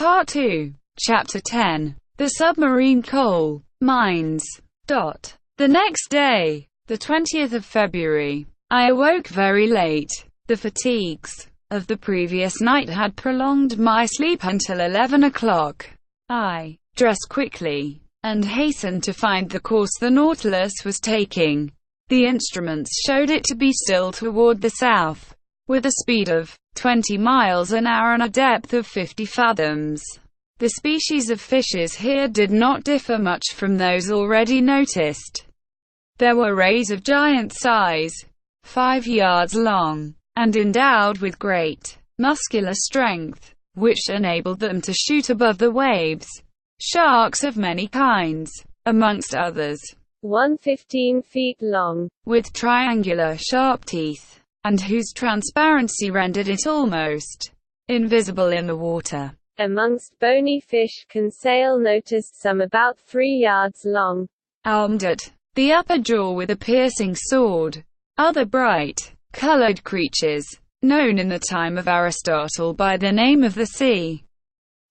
Part 2. Chapter 10. The Submarine Coal Mines. The next day, the 20th of February, I awoke very late. The fatigues of the previous night had prolonged my sleep until 11 o'clock. I dressed quickly and hastened to find the course the Nautilus was taking. The instruments showed it to be still toward the south, with a speed of 20 miles an hour and a depth of 50 fathoms. The species of fishes here did not differ much from those already noticed. There were rays of giant size, 5 yards long, and endowed with great muscular strength, which enabled them to shoot above the waves. Sharks of many kinds, amongst others, 115 feet long, with triangular sharp teeth, and whose transparency rendered it almost invisible in the water. Amongst bony fish, Conseil noticed some about 3 yards long, armed at the upper jaw with a piercing sword. Other bright, colored creatures, known in the time of Aristotle by the name of the sea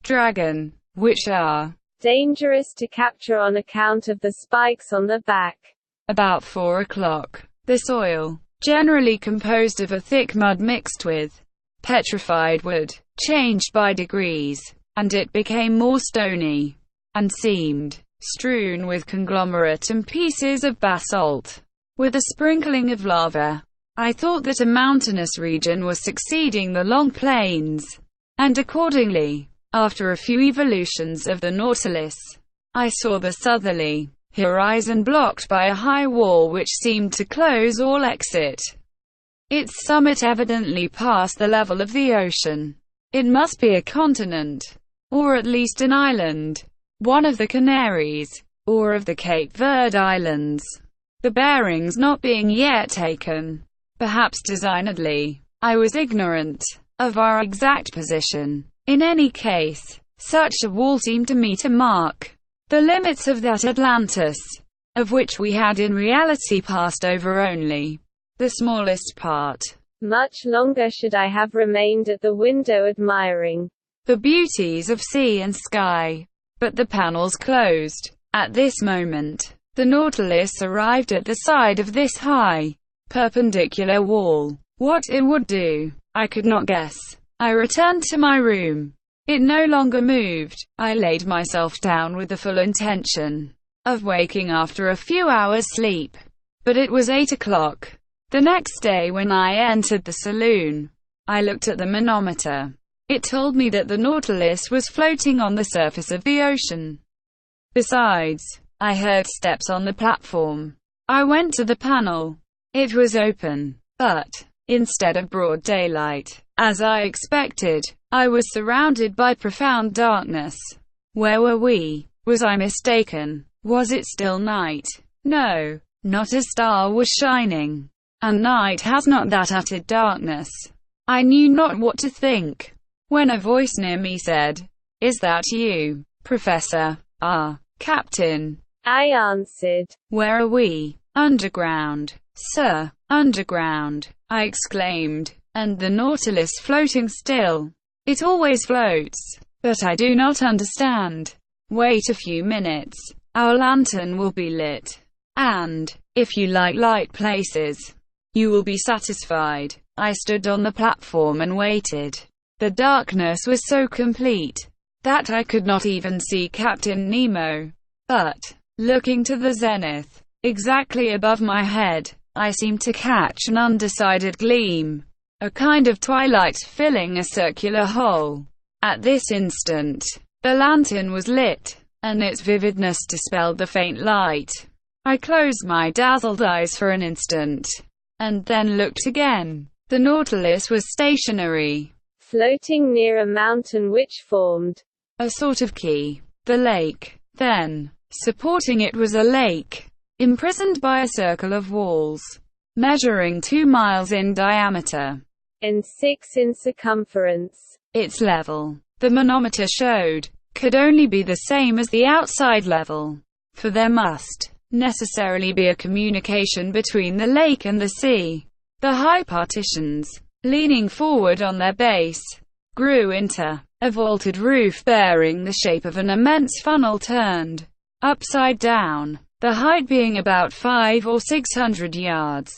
dragon, which are dangerous to capture on account of the spikes on the back. About 4 o'clock, the soil, generally composed of a thick mud mixed with petrified wood, changed by degrees, and it became more stony, and seemed strewn with conglomerate and pieces of basalt, with a sprinkling of lava. I thought that a mountainous region was succeeding the long plains, and accordingly, after a few evolutions of the Nautilus, I saw the southerly horizon blocked by a high wall which seemed to close all exit. Its summit evidently passed the level of the ocean. It must be a continent, or at least an island, one of the Canaries, or of the Cape Verde Islands, the bearings not being yet taken, perhaps designedly. I was ignorant of our exact position. In any case, such a wall seemed to me to mark the limits of that Atlantis, of which we had in reality passed over only the smallest part. Much longer should I have remained at the window admiring the beauties of sea and sky, but the panels closed. At this moment, the Nautilus arrived at the side of this high, perpendicular wall. What it would do, I could not guess. I returned to my room. It no longer moved. I laid myself down with the full intention of waking after a few hours' sleep. But it was 8 o'clock. The next day when I entered the saloon, I looked at the manometer. It told me that the Nautilus was floating on the surface of the ocean. Besides, I heard steps on the platform. I went to the panel. It was open, but instead of broad daylight, as I expected, I was surrounded by profound darkness. Where were we? Was I mistaken? Was it still night? No, not a star was shining. And night has not that utter darkness. I knew not what to think, when a voice near me said, "Is that you, Professor?" "Ah, Captain," I answered. "Where are we?" "Underground, sir." "Underground," I exclaimed. "And the Nautilus floating still?" "It always floats, but I do not understand." "Wait a few minutes. Our lantern will be lit, and, if you like light places, you will be satisfied." I stood on the platform and waited. The darkness was so complete that I could not even see Captain Nemo. But, looking to the zenith, exactly above my head, I seemed to catch an undecided gleam, a kind of twilight filling a circular hole. At this instant, the lantern was lit, and its vividness dispelled the faint light. I closed my dazzled eyes for an instant, and then looked again. The Nautilus was stationary, floating near a mountain which formed a sort of key. The lake, then, supporting it was a lake, imprisoned by a circle of walls, measuring 2 miles in diameter, and 6 in circumference. Its level, the manometer showed, could only be the same as the outside level, for there must necessarily be a communication between the lake and the sea. The high partitions, leaning forward on their base, grew into A vaulted roof bearing the shape of an immense funnel turned upside down, the height being about 500 or 600 yards.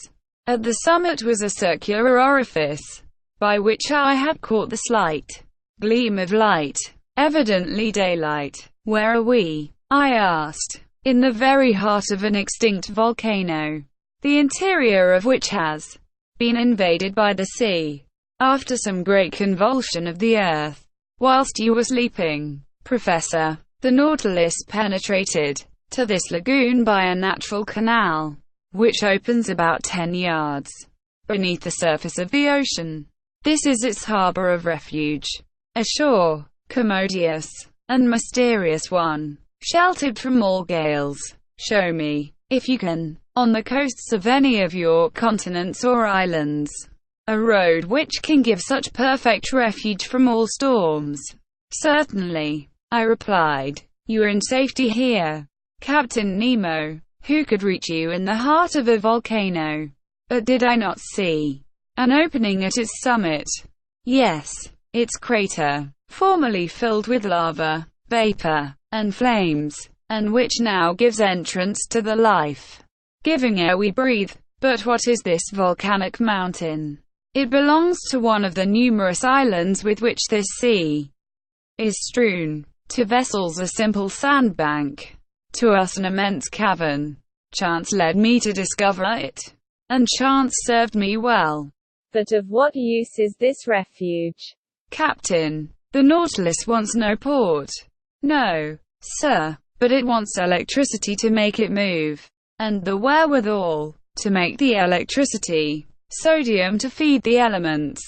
At the summit was a circular orifice, by which I had caught the slight gleam of light, evidently daylight. "Where are we?" I asked. "In the very heart of an extinct volcano, the interior of which has been invaded by the sea, after some great convulsion of the earth. Whilst you were sleeping, Professor, the Nautilus penetrated to this lagoon by a natural canal, which opens about 10 yards beneath the surface of the ocean. This is its harbor of refuge, a shore, commodious and mysterious one, sheltered from all gales. Show me, if you can, on the coasts of any of your continents or islands, a road which can give such perfect refuge from all storms." "Certainly," I replied. "You are in safety here, Captain Nemo. Who could reach you in the heart of a volcano?" But did I not see an opening at its summit? Yes, its crater, formerly filled with lava, vapor, and flames, and which now gives entrance to the life-giving air we breathe. But what is this volcanic mountain? It belongs to one of the numerous islands with which this sea is strewn. To vessels a simple sandbank, to us an immense cavern. Chance led me to discover it, and chance served me well. But of what use is this refuge? Captain, the Nautilus wants no port. No, sir, but it wants electricity to make it move, and the wherewithal to make the electricity, sodium to feed the elements,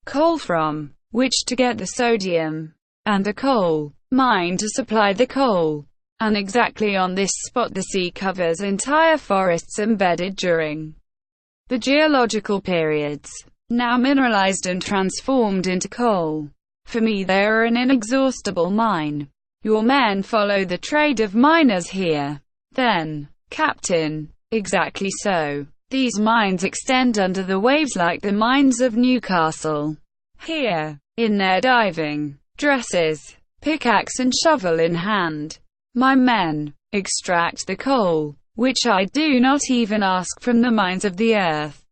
coal from which to get the sodium, and a coal mine to supply the coal. And exactly on this spot the sea covers entire forests embedded during the geological periods, now mineralized and transformed into coal. For me they are an inexhaustible mine. Your men follow the trade of miners here. Then, Captain, exactly so. These mines extend under the waves like the mines of Newcastle. Here, in their diving dresses, pickaxe and shovel in hand, my men extract the coal, which I do not even ask from the mines of the earth.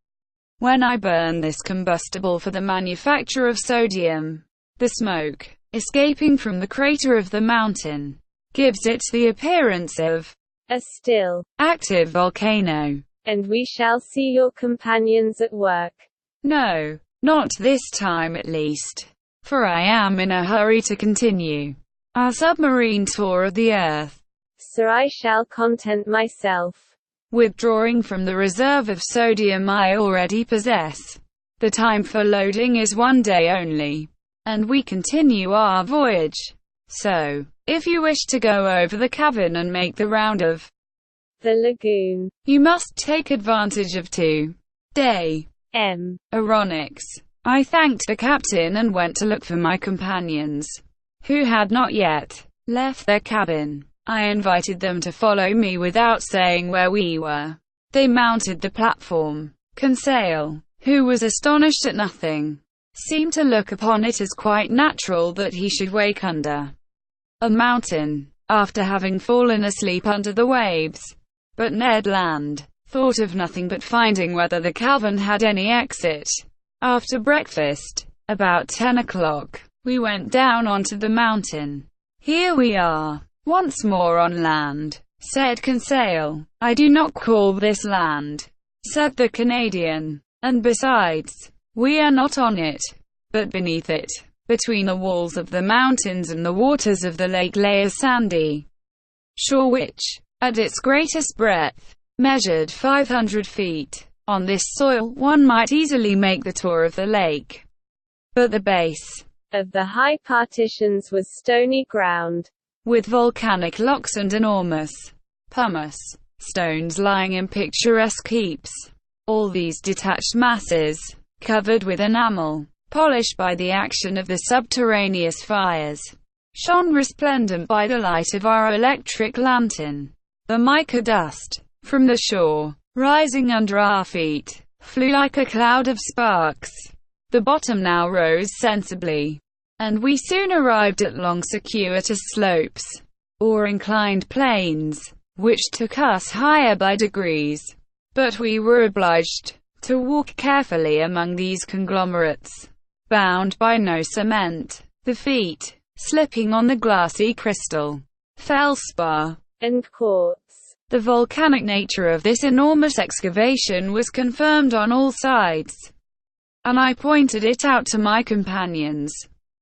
When I burn this combustible for the manufacture of sodium, the smoke, escaping from the crater of the mountain, gives it the appearance of a still, active volcano. And we shall see your companions at work. No, not this time at least, for I am in a hurry to continue our submarine tour of the Earth. Sir, I shall content myself withdrawing from the reserve of sodium I already possess. The time for loading is 1 day only, and we continue our voyage. So, if you wish to go over the cavern and make the round of the lagoon, you must take advantage of 2 day Aeronix. I thanked the captain and went to look for my companions, who had not yet left their cabin. I invited them to follow me without saying where we were. They mounted the platform. Conseil, who was astonished at nothing, seemed to look upon it as quite natural that he should wake under a mountain, after having fallen asleep under the waves. But Ned Land thought of nothing but finding whether the cavern had any exit. After breakfast, about 10 o'clock, we went down onto the mountain. "Here we are, once more on land," said Conseil. "I do not call this land," said the Canadian. "And besides, we are not on it, but beneath it." Between the walls of the mountains and the waters of the lake lay a sandy shore which, at its greatest breadth, measured 500 feet. On this soil, one might easily make the tour of the lake. But the base of the high partitions was stony ground, with volcanic locks and enormous pumice stones lying in picturesque heaps. All these detached masses, covered with enamel, polished by the action of the subterraneous fires, shone resplendent by the light of our electric lantern. The mica dust from the shore, rising under our feet, flew like a cloud of sparks. The bottom now rose sensibly, and we soon arrived at long circuitous slopes, or inclined planes, which took us higher by degrees. But we were obliged to walk carefully among these conglomerates, bound by no cement, the feet slipping on the glassy crystal, feldspar, and quartz. The volcanic nature of this enormous excavation was confirmed on all sides, and I pointed it out to my companions.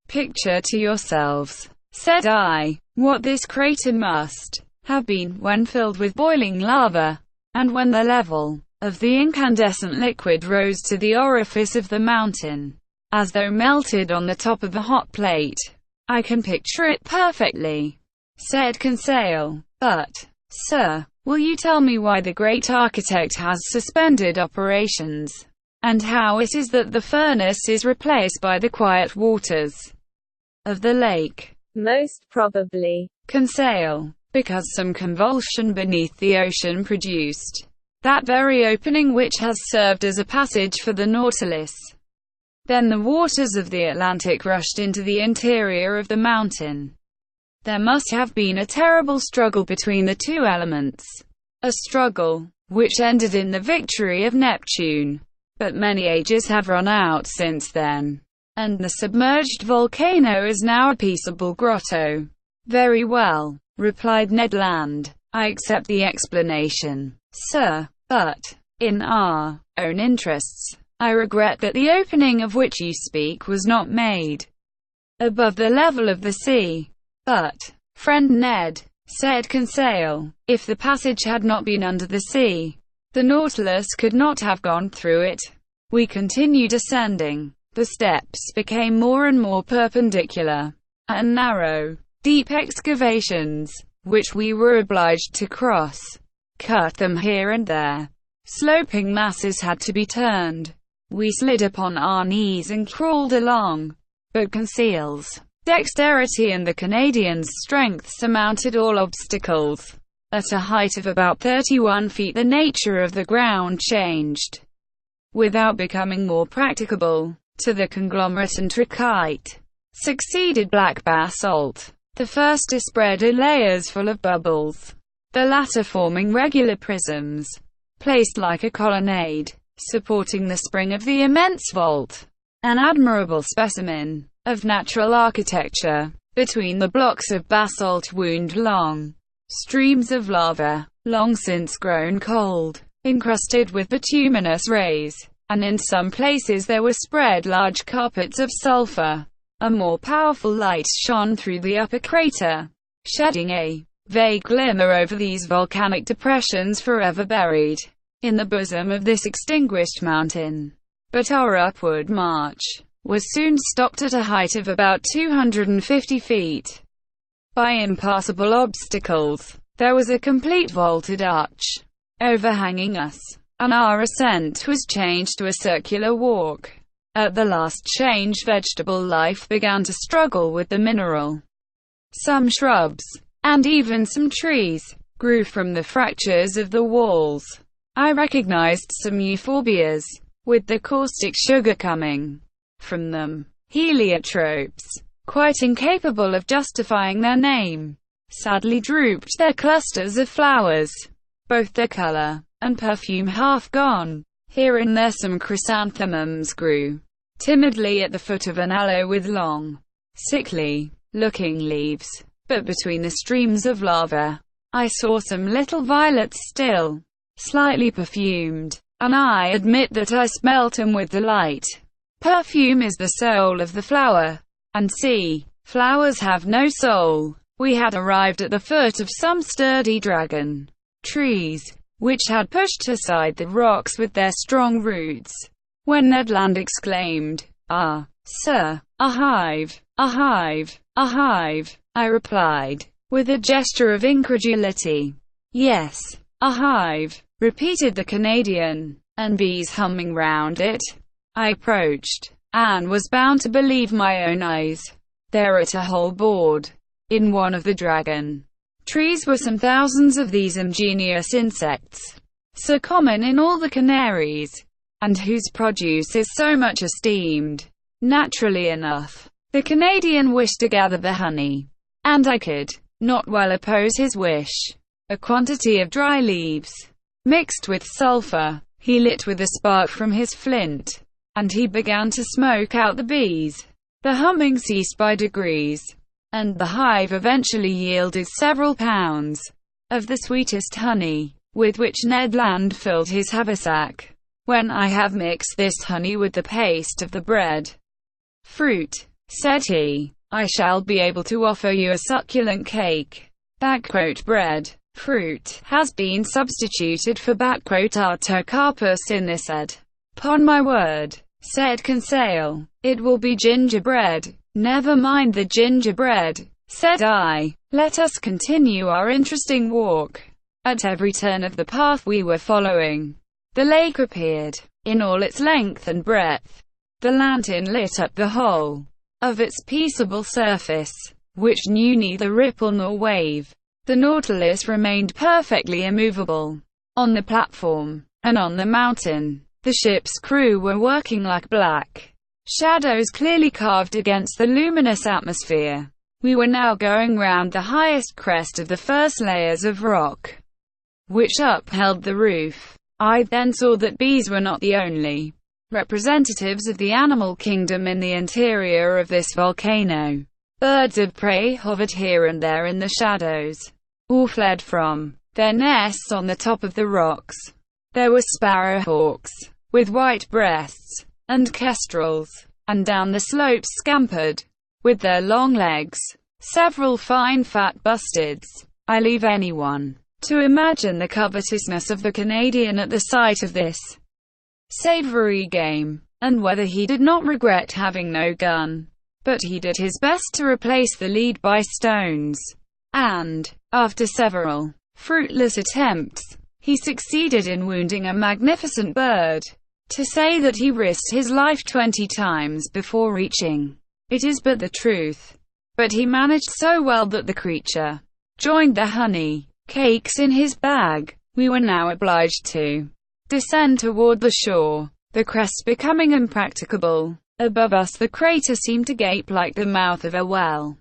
"Picture to yourselves," said I, "what this crater must have been when filled with boiling lava, and when the level of the incandescent liquid rose to the orifice of the mountain, as though melted on the top of a hot plate." "I can picture it perfectly," said Conseil. "But, sir, will you tell me why the great architect has suspended operations, and how it is that the furnace is replaced by the quiet waters of the lake?" "Most probably," Conseil, "because some convulsion beneath the ocean produced that very opening which has served as a passage for the Nautilus. Then the waters of the Atlantic rushed into the interior of the mountain. There must have been a terrible struggle between the two elements, a struggle which ended in the victory of Neptune. But many ages have run out since then, and the submerged volcano is now a peaceable grotto." "Very well," replied Ned Land. "I accept the explanation, sir, but, in our own interests, I regret that the opening of which you speak was not made above the level of the sea." "But, friend Ned," said Conseil, "if the passage had not been under the sea, the Nautilus could not have gone through it." We continued ascending. The steps became more and more perpendicular, and narrow, deep excavations, which we were obliged to cross, cut them here and there. Sloping masses had to be turned. We slid upon our knees and crawled along, but Conseil's dexterity and the Canadian's strength surmounted all obstacles. At a height of about 31 feet the nature of the ground changed, without becoming more practicable. To the conglomerate and trachyte succeeded black basalt. The first is spread in layers full of bubbles, the latter forming regular prisms, placed like a colonnade, supporting the spring of the immense vault. An admirable specimen of natural architecture. Between the blocks of basalt wound long streams of lava, long since grown cold, encrusted with bituminous rays, and in some places there were spread large carpets of sulfur. A more powerful light shone through the upper crater, shedding a vague glimmer over these volcanic depressions forever buried in the bosom of this extinguished mountain. But our upward march was soon stopped at a height of about 250 feet by impassable obstacles. There was a complete vaulted arch overhanging us, and our ascent was changed to a circular walk. At the last change, vegetable life began to struggle with the mineral. Some shrubs, and even some trees, grew from the fractures of the walls. I recognized some euphorbias, with the caustic sugar coming from them. Heliotropes, quite incapable of justifying their name, sadly drooped their clusters of flowers, both their color and perfume half gone. Here and there some chrysanthemums grew timidly at the foot of an aloe with long, sickly-looking leaves. But between the streams of lava, I saw some little violets still slightly perfumed, and I admit that I smelt them with delight. Perfume is the soul of the flower, and see, flowers have no soul. We had arrived at the foot of some sturdy dragon trees, which had pushed aside the rocks with their strong roots, when Ned Land exclaimed, "Ah, sir, a hive, a hive, a hive!" I replied, with a gesture of incredulity. "Yes, a hive," repeated the Canadian, "and bees humming round it." I approached, and was bound to believe my own eyes. There at a whole board, in one of the dragon trees were some thousands of these ingenious insects, so common in all the Canaries, and whose produce is so much esteemed. Naturally enough, The Canadian wished to gather the honey, and I could not well oppose his wish. A quantity of dry leaves, mixed with sulfur, he lit with a spark from his flint, and he began to smoke out the bees. The humming ceased by degrees, and the hive eventually yielded several pounds of the sweetest honey, with which Ned Land filled his haversack. "When I have mixed this honey with the paste of the bread fruit," said he, "I shall be able to offer you a succulent cake." Bread fruit has been substituted for artocarpus in this ed. "'Pon my word," said Conseil, "it will be gingerbread." "Never mind the gingerbread," said I. "Let us continue our interesting walk." At every turn of the path we were following, the lake appeared in all its length and breadth. The lantern lit up the whole of its peaceable surface, which knew neither ripple nor wave. The Nautilus remained perfectly immovable. On the platform, and on the mountain, the ship's crew were working like black shadows clearly carved against the luminous atmosphere. We were now going round the highest crest of the first layers of rock, which upheld the roof. I then saw that bees were not the only representatives of the animal kingdom in the interior of this volcano. Birds of prey hovered here and there in the shadows, or fled from their nests on the top of the rocks. There were sparrowhawks, with white breasts, and kestrels, and down the slopes scampered, with their long legs, several fine fat bustards. I leave anyone to imagine the covetousness of the Canadian at the sight of this savory game, and whether he did not regret having no gun. But he did his best to replace the lead by stones, and, after several fruitless attempts, he succeeded in wounding a magnificent bird. To say that he risked his life 20 times before reaching it is but the truth. But he managed so well that the creature joined the honey cakes in his bag. We were now obliged to descend toward the shore, the crest becoming impracticable. Above us the crater seemed to gape like the mouth of a well.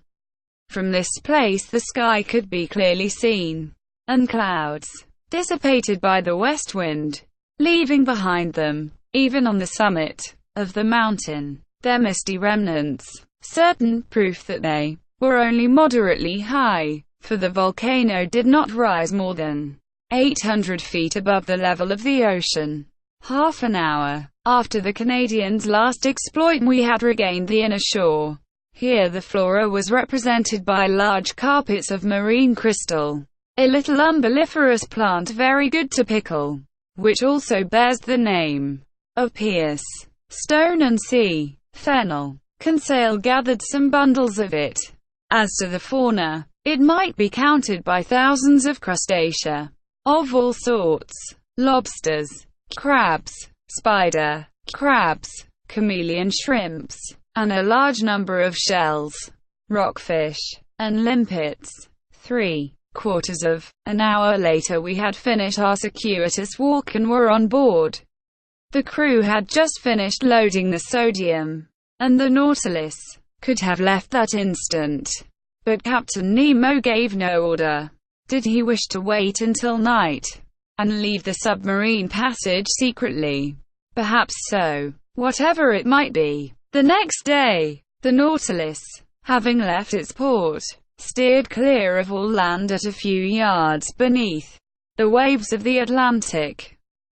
From this place the sky could be clearly seen, and clouds dissipated by the west wind, leaving behind them, even on the summit of the mountain, their misty remnants, certain proof that they were only moderately high, for the volcano did not rise more than 800 feet above the level of the ocean. Half an hour after the Canadians' last exploit, we had regained the inner shore. Here the flora was represented by large carpets of marine crystal, a little umbelliferous plant very good to pickle, which also bears the name of pierce stone and sea fennel. Conseil gathered some bundles of it. As to the fauna, it might be counted by thousands of crustacea of all sorts: lobsters, crabs, spider crabs, chameleon shrimps, and a large number of shells, rockfish, and limpets. 3/4 of an hour later we had finished our circuitous walk and were on board. The crew had just finished loading the sodium, and the Nautilus could have left that instant. But Captain Nemo gave no order. Did he wish to wait until night and leave the submarine passage secretly? Perhaps so. Whatever it might be, the next day, the Nautilus, having left its port, steered clear of all land at a few yards beneath the waves of the Atlantic.